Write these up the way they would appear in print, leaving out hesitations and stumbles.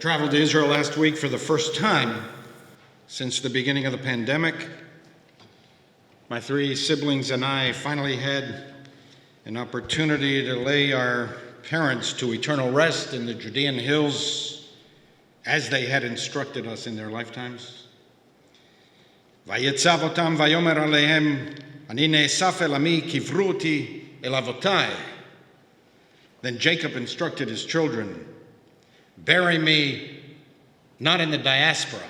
traveled to Israel last week for the first time since the beginning of the pandemic. My three siblings and I finally had an opportunity to lay our parents to eternal rest in the Judean hills as they had instructed us in their lifetimes. Vayetzav otam vayomer alehem, ani ne'esaf el ami kivru oti el avotai. Then Jacob instructed his children, bury me not in the diaspora,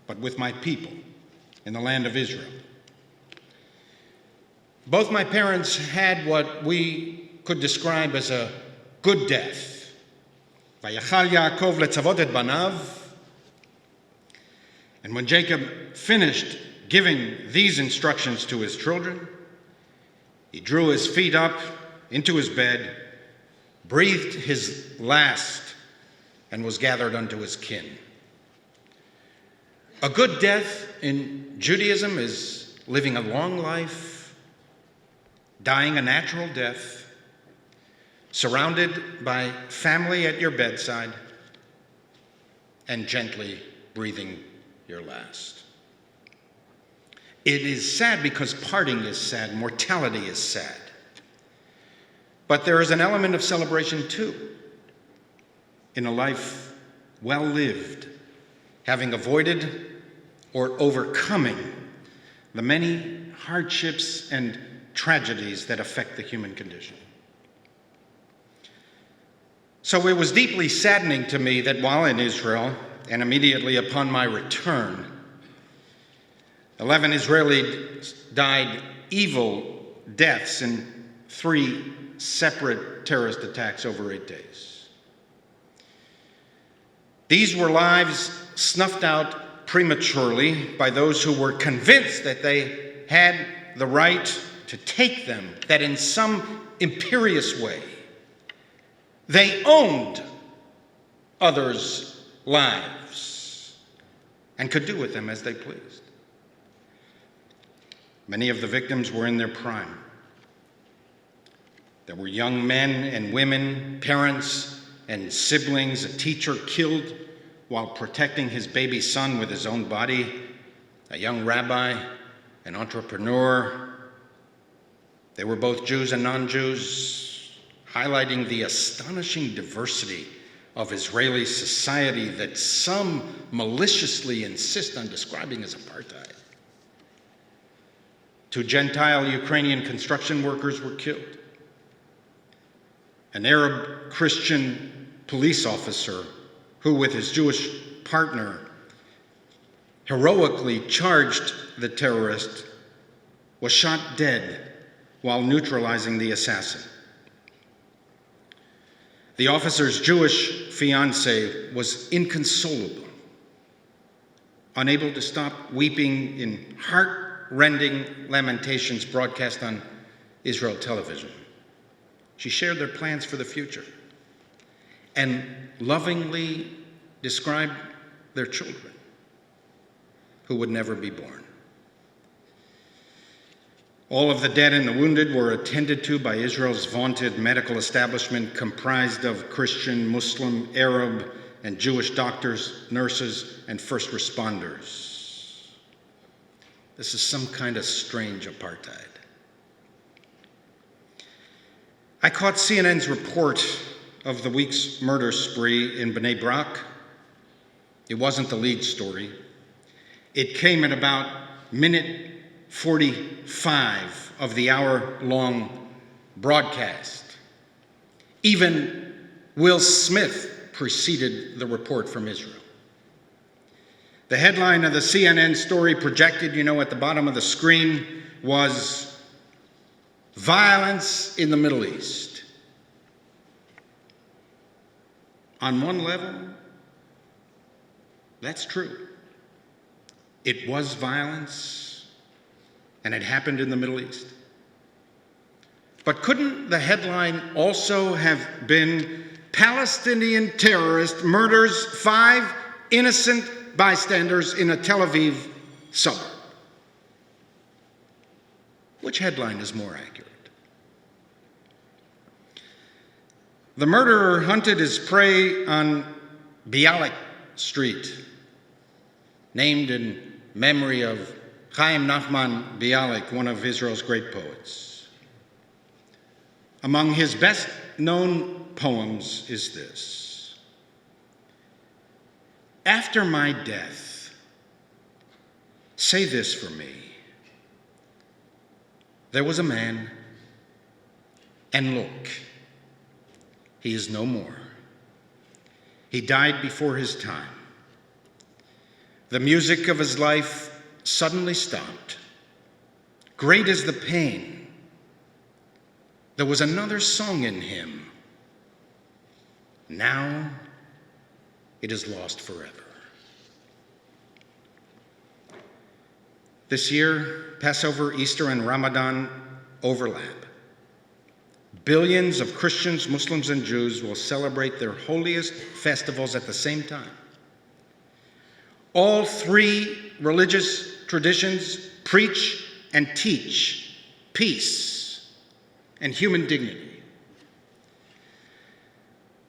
but with my people in the land of Israel. Both my parents had what we could describe as a good death. Vayachal Yaakov letzavot et banav. And when Jacob finished giving these instructions to his children, he drew his feet up into his bed, breathed his last, and was gathered unto his kin. A good death in Judaism is living a long life, dying a natural death, surrounded by family at your bedside, and gently breathing your last. It is sad because parting is sad, mortality is sad. But there is an element of celebration too, in a life well lived, having avoided or overcoming the many hardships and tragedies that affect the human condition. So it was deeply saddening to me that while in Israel, and immediately upon my return, 11 Israelis died evil deaths in 3 separate terrorist attacks over 8 days. These were lives snuffed out prematurely by those who were convinced that they had the right to take them, that in some imperious way they owned others' lives and could do with them as they pleased. Many of the victims were in their prime. There were young men and women, parents and siblings, a teacher killed while protecting his baby son with his own body, a young rabbi, an entrepreneur. They were both Jews and non-Jews, highlighting the astonishing diversity of Israeli society that some maliciously insist on describing as apartheid. 2 Gentile Ukrainian construction workers were killed. An Arab Christian police officer who, with his Jewish partner, heroically charged the terrorist, was shot dead while neutralizing the assassin. The officer's Jewish fiancée was inconsolable, unable to stop weeping in heart-rending lamentations broadcast on Israel television. She shared their plans for the future and lovingly described their children who would never be born. All of the dead and the wounded were attended to by Israel's vaunted medical establishment comprised of Christian, Muslim, Arab, and Jewish doctors, nurses, and first responders. This is some kind of strange apartheid. I caught CNN's report of the week's murder spree in Bnei Brak. It wasn't the lead story. It came at about minute 45 of the hour-long broadcast. Even Will Smith preceded the report from Israel. The headline of the CNN story projected, at the bottom of the screen was "Violence in the Middle East." On one level, that's true. It was violence, and it happened in the Middle East. But couldn't the headline also have been "Palestinian terrorist murders 5 innocent bystanders in a Tel Aviv suburb"? Which headline is more accurate? The murderer hunted his prey on Bialik Street, named in memory of Chaim Nachman Bialik, one of Israel's great poets. Among his best-known poems is this: "After my death, say this for me. There was a man, and look, he is no more. He died before his time. The music of his life suddenly stopped. Great is the pain. There was another song in him. Now it is lost forever." This year, Passover, Easter, and Ramadan overlap. Billions of Christians, Muslims, and Jews will celebrate their holiest festivals at the same time. All three religious traditions preach and teach peace and human dignity.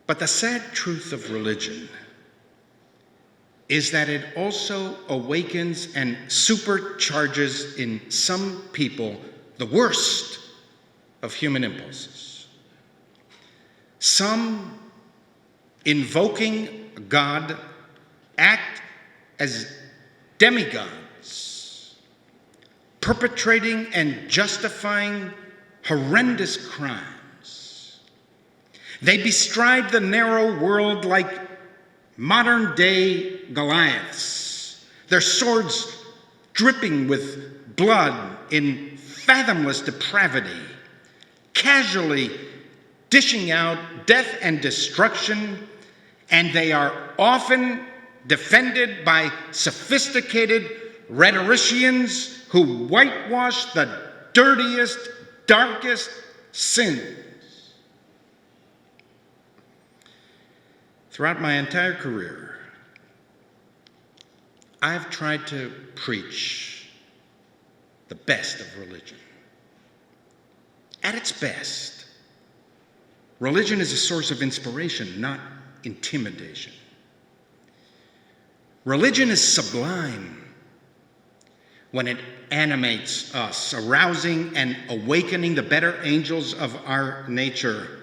But the sad truth of religion is that it also awakens and supercharges in some people the worst of human impulses. Some, invoking God, act as demigods, perpetrating and justifying horrendous crimes. They bestride the narrow world like modern-day Goliaths, their swords dripping with blood in fathomless depravity, casually dishing out death and destruction, and they are often defended by sophisticated rhetoricians who whitewash the dirtiest, darkest sins. Throughout my entire career, I've tried to preach the best of religion. At its best, religion is a source of inspiration, not intimidation. Religion is sublime when it animates us, arousing and awakening the better angels of our nature.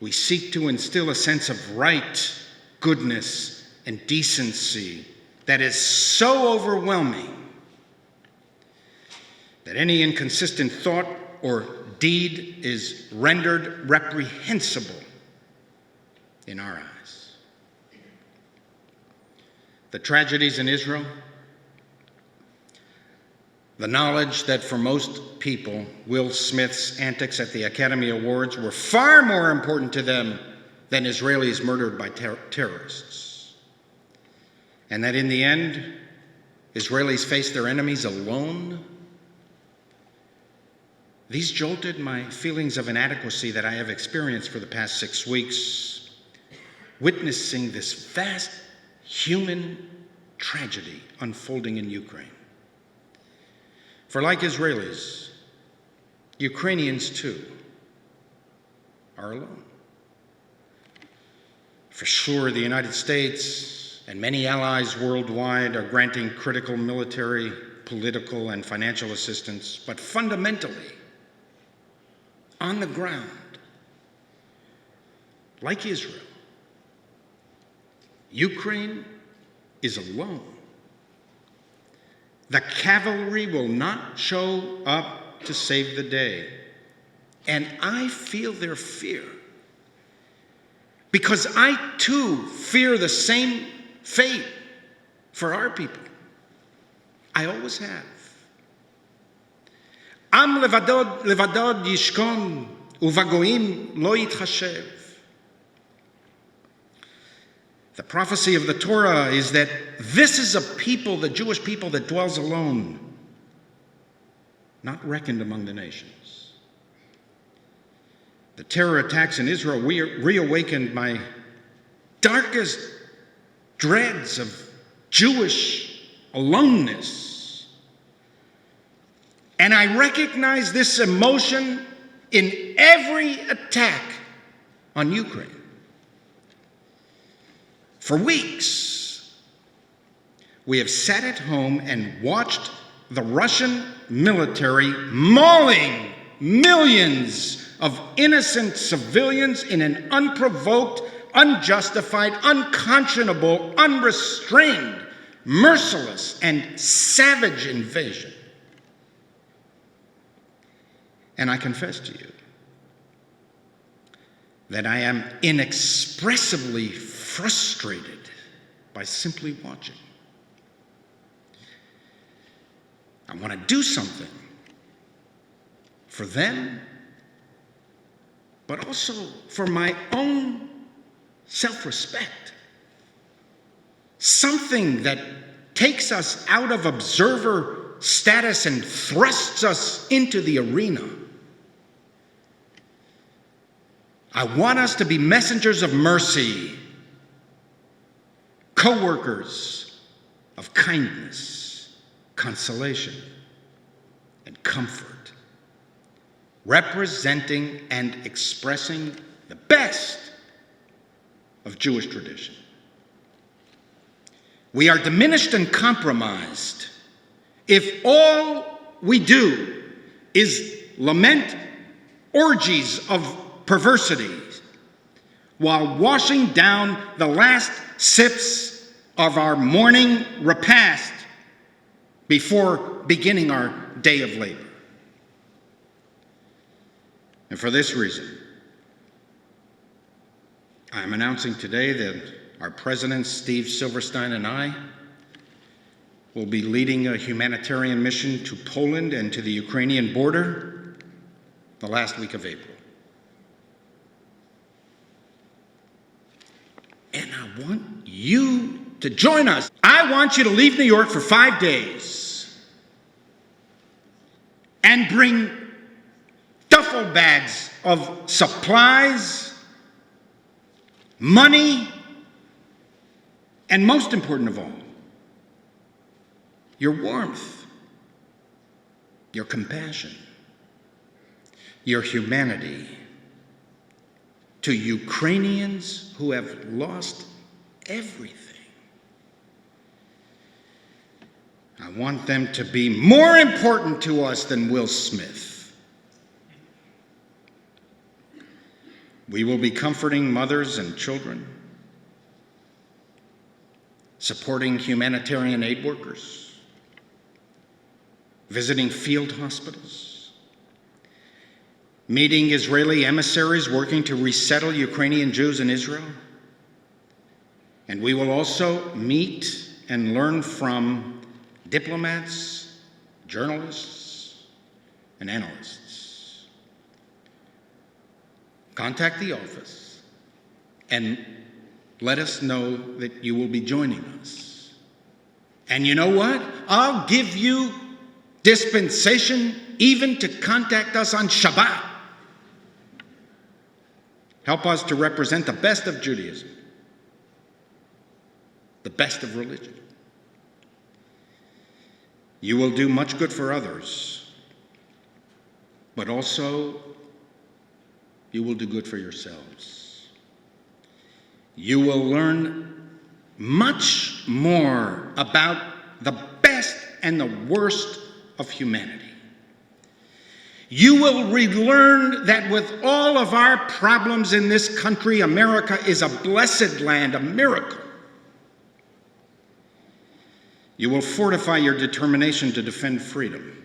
We seek to instill a sense of right, goodness, and decency that is so overwhelming that any inconsistent thought or deed is rendered reprehensible in our eyes. The tragedies in Israel, the knowledge that for most people, Will Smith's antics at the Academy Awards were far more important to them than Israelis murdered by terrorists. And that in the end, Israelis face their enemies alone. These jolted my feelings of inadequacy that I have experienced for the past 6 weeks, witnessing this vast human tragedy unfolding in Ukraine. For like Israelis, Ukrainians too are alone. For sure, the United States and many allies worldwide are granting critical military, political, and financial assistance, but fundamentally, on the ground, like Israel, Ukraine is alone. The cavalry will not show up to save the day. And I feel their fear, because I too fear the same fate for our people. I always have. Am levadod yishkon uvagoim lo yitchashev. The prophecy of the Torah is that this is a people, the Jewish people, that dwells alone, not reckoned among the nations. The terror attacks in Israel reawakened my darkest dreads of Jewish aloneness. And I recognize this emotion in every attack on Ukraine. For weeks, We have sat at home and watched the Russian military mauling millions of innocent civilians in an unprovoked, unjustified, unconscionable, unrestrained, merciless, and savage invasion. And I confess to you that I am inexpressibly frustrated by simply watching. I want to do something for them, but also for my own self-respect. Something that takes us out of observer status and thrusts us into the arena. I want us to be messengers of mercy, co-workers of kindness, consolation, and comfort, representing and expressing the best of Jewish tradition. We are diminished and compromised if all we do is lament orgies of perversities while washing down the last sips of our morning repast before beginning our day of labor. And for this reason, I am announcing today that our President, Steve Silverstein, and I will be leading a humanitarian mission to Poland and to the Ukrainian border the last week of April. And I want you to join us. I want you to leave New York for 5 days and bring duffel bags of supplies, money, and most important of all, your warmth, your compassion, your humanity to Ukrainians who have lost everything. I want them to be more important to us than Will Smith. We will be comforting mothers and children, supporting humanitarian aid workers, visiting field hospitals, meeting Israeli emissaries working to resettle Ukrainian Jews in Israel. And we will also meet and learn from diplomats, journalists, and analysts. Contact the office and let us know that you will be joining us. And you know what? I'll give you dispensation even to contact us on Shabbat. Help us to represent the best of Judaism, the best of religion. You will do much good for others, but also you will do good for yourselves. You will learn much more about the best and the worst of humanity. You will relearn that with all of our problems in this country, America is a blessed land, a miracle. You will fortify your determination to defend freedom.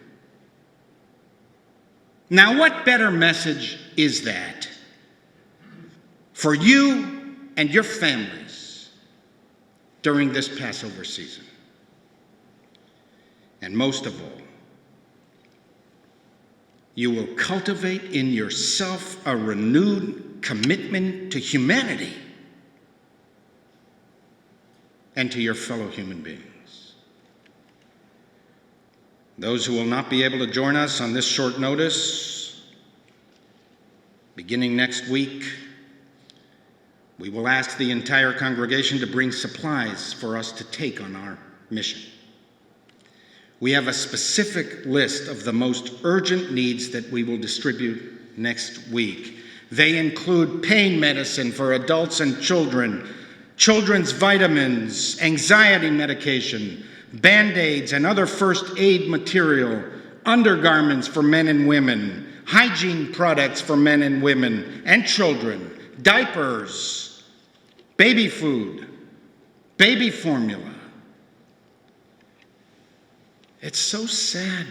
Now, what better message is that for you and your families during this Passover season? And most of all, you will cultivate in yourself a renewed commitment to humanity and to your fellow human beings. Those who will not be able to join us on this short notice, beginning next week, we will ask the entire congregation to bring supplies for us to take on our mission. We have a specific list of the most urgent needs that we will distribute next week. They include pain medicine for adults and children, children's vitamins, anxiety medication, Band-Aids and other first aid material, undergarments for men and women, hygiene products for men and women and children, diapers, baby food, baby formula. It's so sad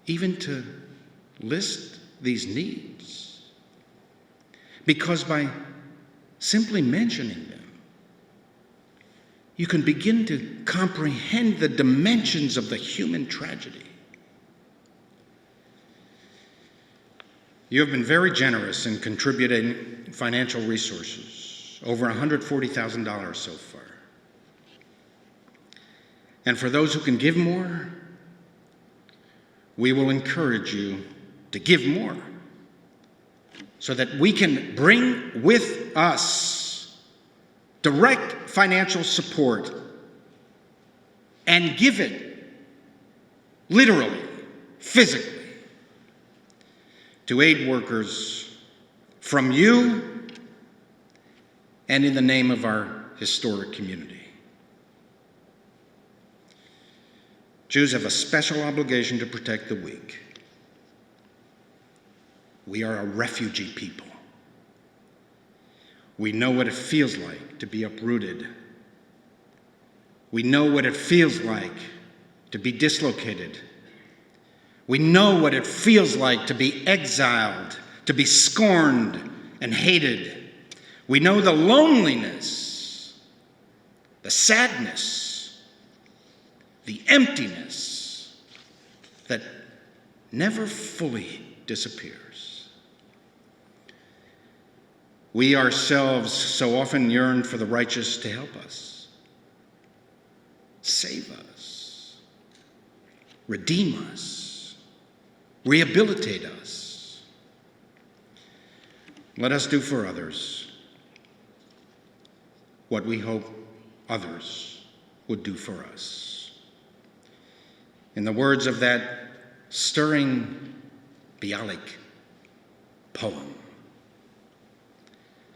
even to list these needs, because by simply mentioning them, you can begin to comprehend the dimensions of the human tragedy. You have been very generous in contributing financial resources, over $140,000 so far. And for those who can give more, we will encourage you to give more, so that we can bring with us direct financial support and give it literally, physically, to aid workers from you and in the name of our historic community. Jews have a special obligation to protect the weak. We are a refugee people. We know what it feels like to be uprooted. We know what it feels like to be dislocated. We know what it feels like to be exiled, to be scorned and hated. We know the loneliness, the sadness, the emptiness that never fully disappears. We ourselves so often yearn for the righteous to help us, save us, redeem us, rehabilitate us. Let us do for others what we hope others would do for us. In the words of that stirring Bialik poem,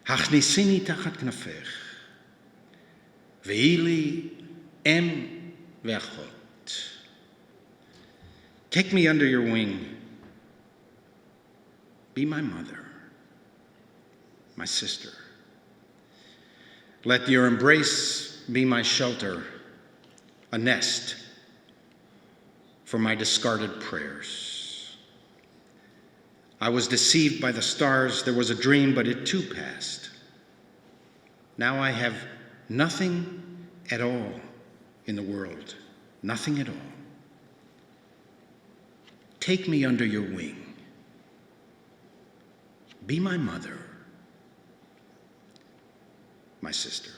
Hachnisini tachat knafech, ve'ili em ve'achot. Take me under your wing. Be my mother, my sister. Let your embrace be my shelter, a nest for my discarded prayers. I was deceived by the stars. There was a dream, but it too passed. Now I have nothing at all in the world, nothing at all. Take me under your wing. Be my mother, my sister.